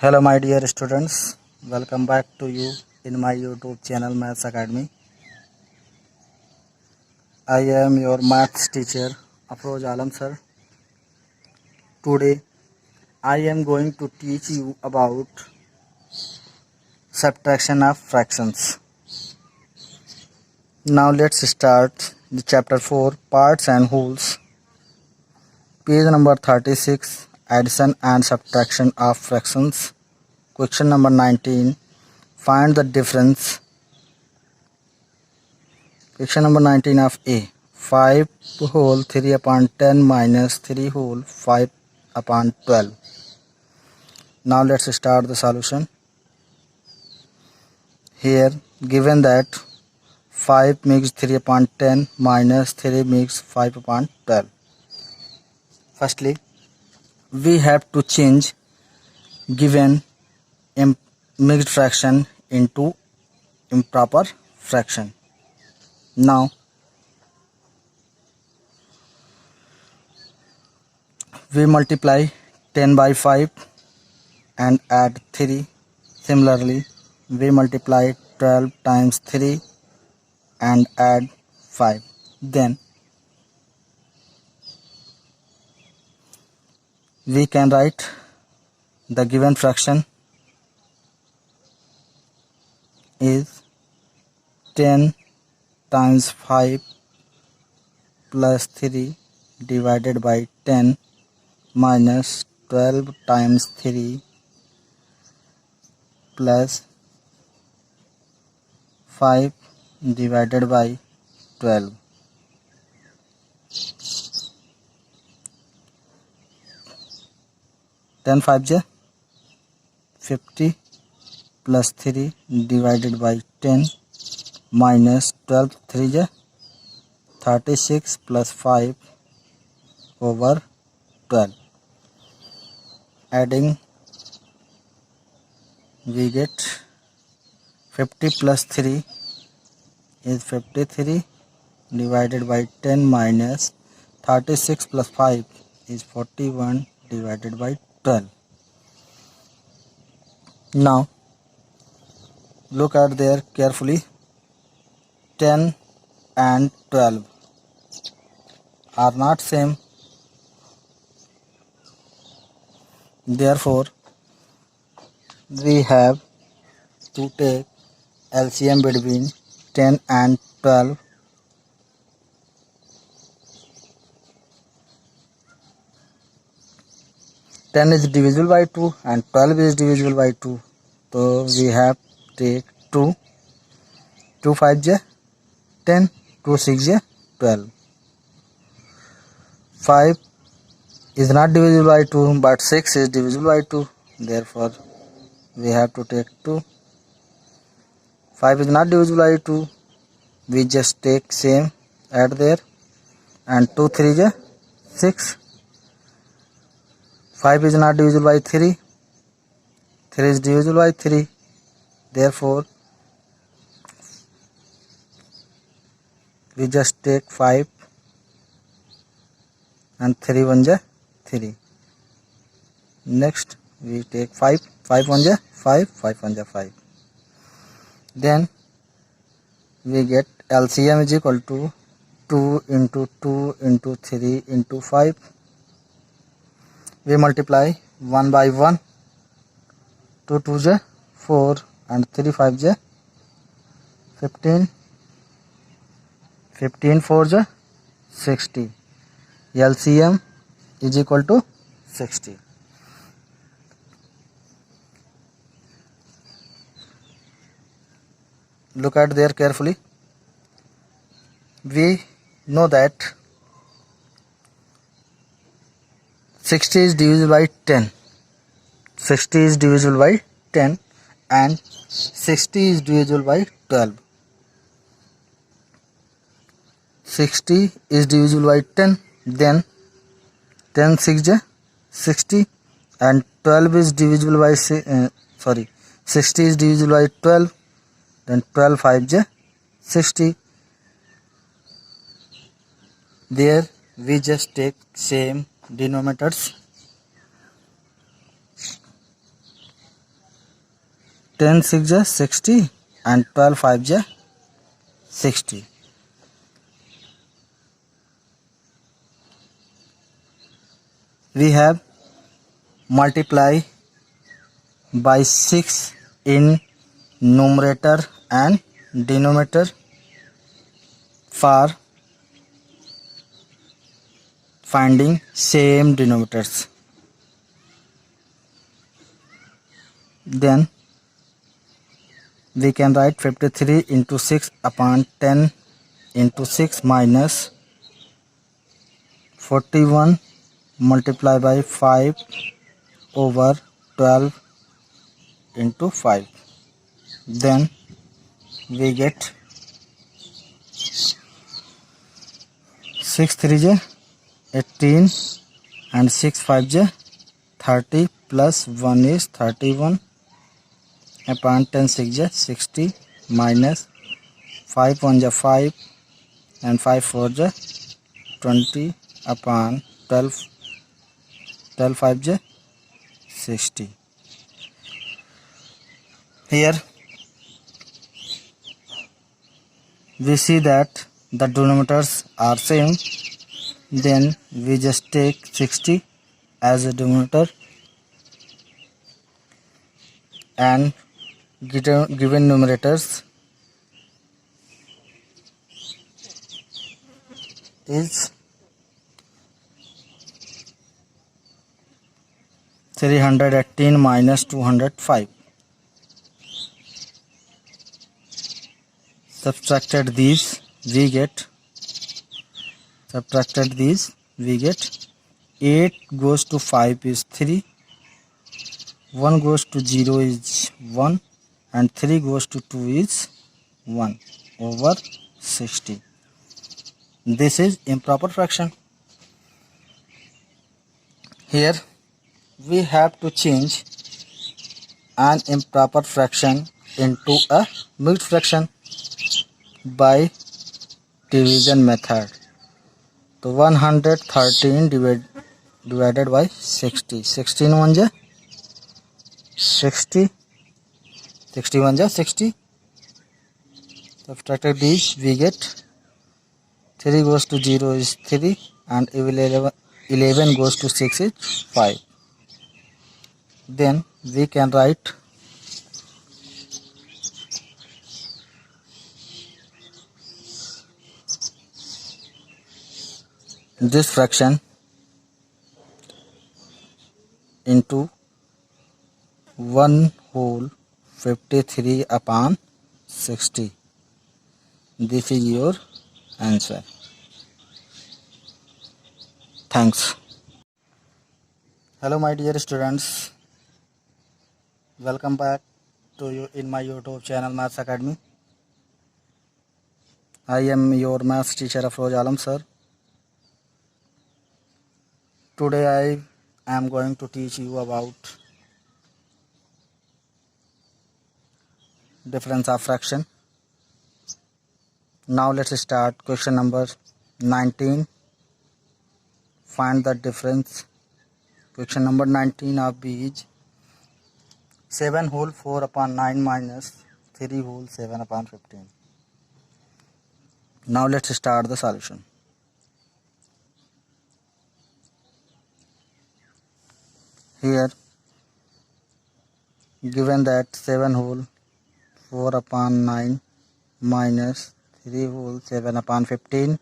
Hello my dear students, welcome back to you in my YouTube channel Maths Academy. I am your maths teacher Afroz Alam sir. Today I am going to teach you about subtraction of fractions. Now let's start the chapter 4 parts and wholes. Page number 36, addition and subtraction of fractions. Question number 19, find the difference. Question number 19 of A. 5 whole 3 upon 10 minus 3 whole 5 upon 12. Now let's start the solution. Here given that 5 makes 3 upon 10 minus 3 makes 5 upon 12. Firstly, we have to change given mixed fraction into improper fraction. Now we multiply 10 by 5 and add 3. Similarly, we multiply 12 times 3 and add 5. Then we can write the given fraction is 10 times 5 plus 3 divided by 10 minus 12 times 3 plus 5 divided by 12. Ten 5 is 50 plus 3 divided by 10 minus 12 3 is 36 plus 5 over 12. Adding we get 50 plus 3 is 53 divided by 10 minus 36 plus 5 is 41 divided by 12. Now look at there carefully. 10 and 12 are not same. Therefore, we have to take LCM between 10 and 12. Ten is divisible by 2 and 12 is divisible by 2. So we have take 2. 2 5 is 10. 2 6 is 12. 5 is not divisible by 2 but 6 is divisible by 2. Therefore, we have to take 2. 5 is not divisible by 2. We just take same, add there, and 2 3 is 6. 5 is not divisible by 3. 3 is divisible by 3. Therefore, we just take 5 and 3 1 is 3. Next, we take 5. 5 1 is 5. 5 1 is 5. Then we get LCM is equal to 2 into 2 into 3 into 5. We multiply 1 by 1. 2 2 is 4 and 3 5 is 15. 15 4 is 60. LCM is equal to 60. Look at there carefully. We know that 60 is divisible by 10. 60 is divisible by 10 and 60 is divisible by 12. 60 is divisible by 10. Then 10 6 is 60 and 12 is divisible by 60 is divisible by 12. Then 12 5 is 60. There we just take same denominators. 10 6 ja 60 and 12 5 ja 60. We have multiply by 6 in numerator and denominator for finding same denominators. Then we can write 53 into 6 upon 10 into 6 minus 41 multiplied by 5 over 12 into 5. Then we get 6 3 ja 18 and 6 5 ja 30 plus 1 is 31 upon 10 6 ja 60 minus 5 1 ja 5 and 5 4 ja 20 upon 12 5 ja 60. Here we see that the denominators are same, then we just take 60 as a denominator and given numerators is 318 minus 205. Subtracted these we get 8 goes to 5 is 3, 1 goes to 0 is 1 and 3 goes to 2 is 1 over 60. This is improper fraction. Here we have to change an improper fraction into a mixed fraction by division method. So 113 divided by 60. 16 1 ja 60, 61 ja 60. Subtracted these we get 3 goes to 0 is 3 and 11 goes to 6 is 5. Then we can write this fraction into 1 whole 53 upon 60. This is your answer. Thanks. Hello my dear students, welcome back to you in my YouTube channel Maths Academy. I am your maths teacher Afroz Alam sir. Today I am going to teach you about difference of fraction. Now let's start question number 19. Find the difference. Question number 19 of B is 7 whole 4 upon 9 minus 3 whole 7 upon 15. Now let's start the solution. Here given that 7 whole 4 upon 9 minus 3 whole 7 upon 15.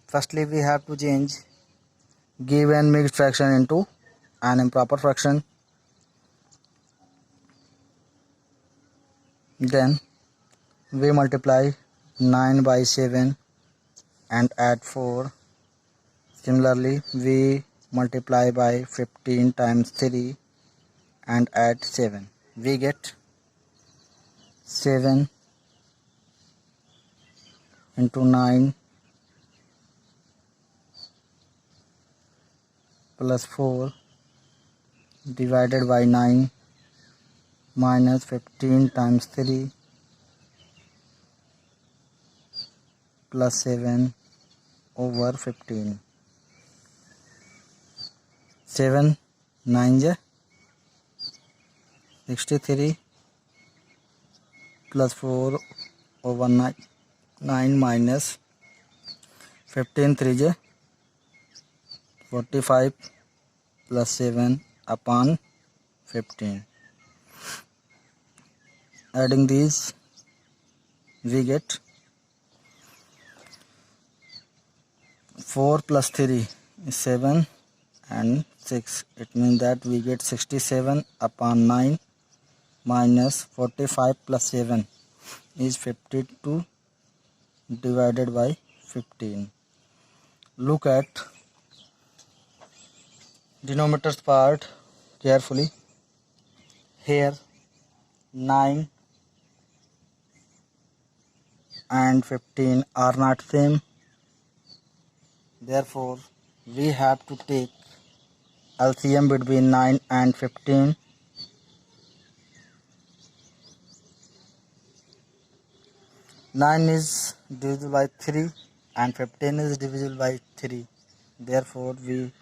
Firstly we have to change given mixed fraction into an improper fraction. Then we multiply 9 by 7 and add 4. Similarly we multiply by 15 times 3 and add 7. We get 7 into 9 plus 4 divided by 9 minus 15 times 3 plus 7 over 15. 7 9 ja 63 plus 4 over 9, 9 minus 15 3 is 45 plus 7 upon 15. Adding these, we get 4 plus 3 is 7 and 6. It means that we get 67 upon 9 minus 45 plus 7 is 52 divided by 15. Look at denominator's part carefully. Here 9 and 15 are not same. Therefore, we have to take LCM between 9 and 15. Nine is divisible by 3 and 15 is divisible by 3. Therefore, we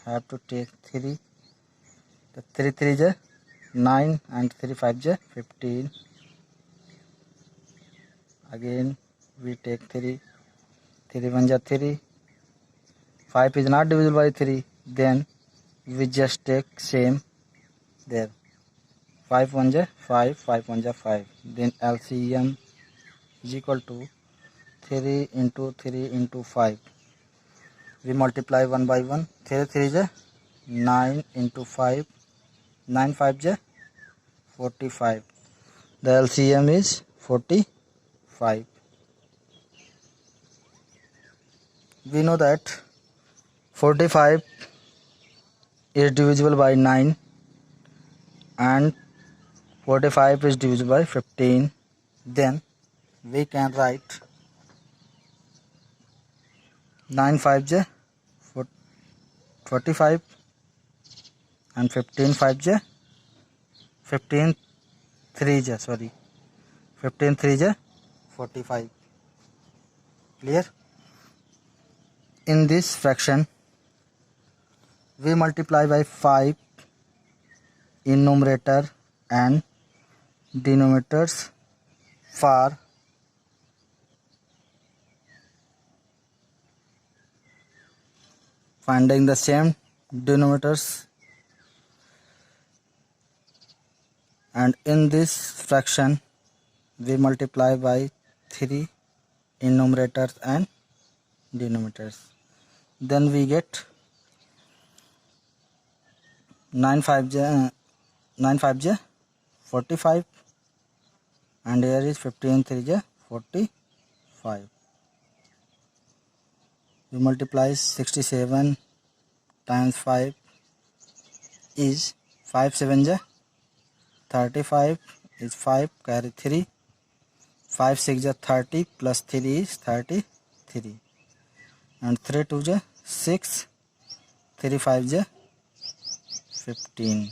have to take 3. The 3 3 is 9 and 3 5 is 15. Again, we take 3. 3 1 is 3. 5 is not divisible by 3. Then we just take same there. 5 1 is 5. 5 1 is 5. Then LCM is equal to 3 into 3 into 5. We multiply 1 by 1. 3 3 is 9 into 5. 9 5 is 45. The LCM is 45. We know that 45 is divisible by 9 and 45 is divisible by 15. Then we can write 9 5 is 45 and 15 5 is 15 3 is 15 3 is 45. Clear? In this fraction, we multiply by 5 in numerator and denominators for finding the same denominators, and in this fraction we multiply by 3 in numerators and denominators. Then we get 9 5 is 45 and here is 15 3 is 45. We multiply 67 times 5 is 5 7 is 35 is 5 carry 3. 5 6 is 30 plus 3 is 33 and 3 2 is 6. 3 5 is 15.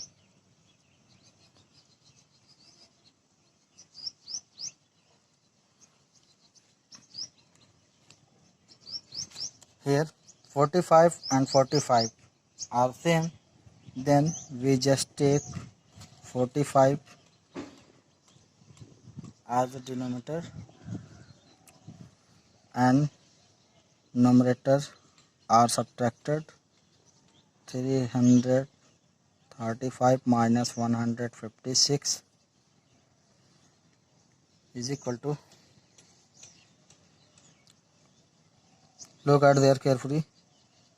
Here 45 and 45 are same. Then we just take 45 as a denominator and numerator are subtracted. 335 minus 156 is equal to, look at there carefully,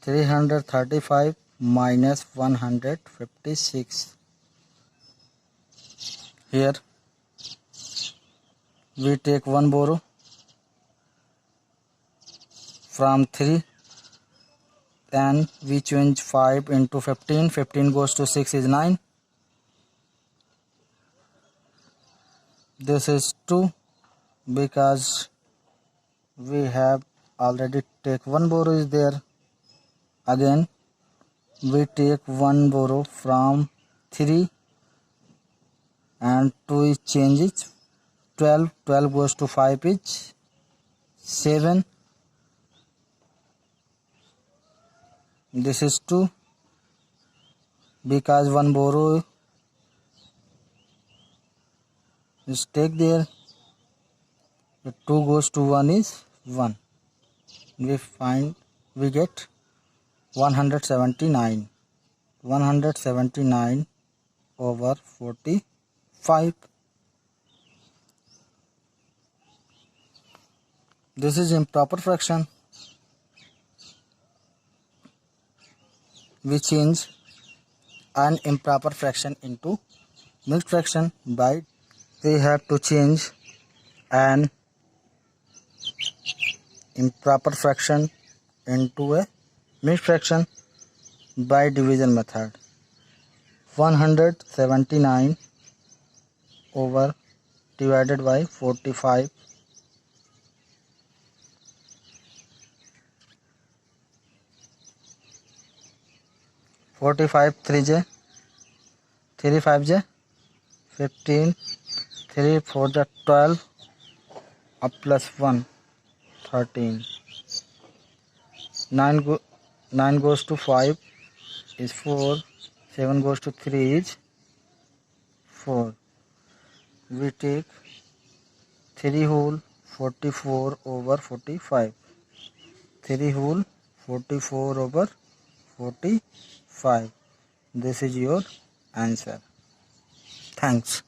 335 minus 156. Here we take one borrow from 3 and we change 5 into 15. 15 goes to 6 is 9. This is 2 because we have already take one borrow is there. Again we take one borrow from 3 and 2 is changes 12. 12 goes to 5 is 7. This is 2 because one borrow Just take there, the 2 goes to 1 is 1. We get 179. 179 over 45. This is improper fraction. We change an improper fraction into mixed fraction by we have to change an improper fraction into a mixed fraction by division method. 179 over divided by 45. 45 3 j 3 5 j 15, 3 4 j 12, up plus 1 13. 9 goes to 5 is 4. 7 goes to 3 is 4. We take 3 whole 44 over 45. 3 whole 44 over 45. This is your answer. Thanks.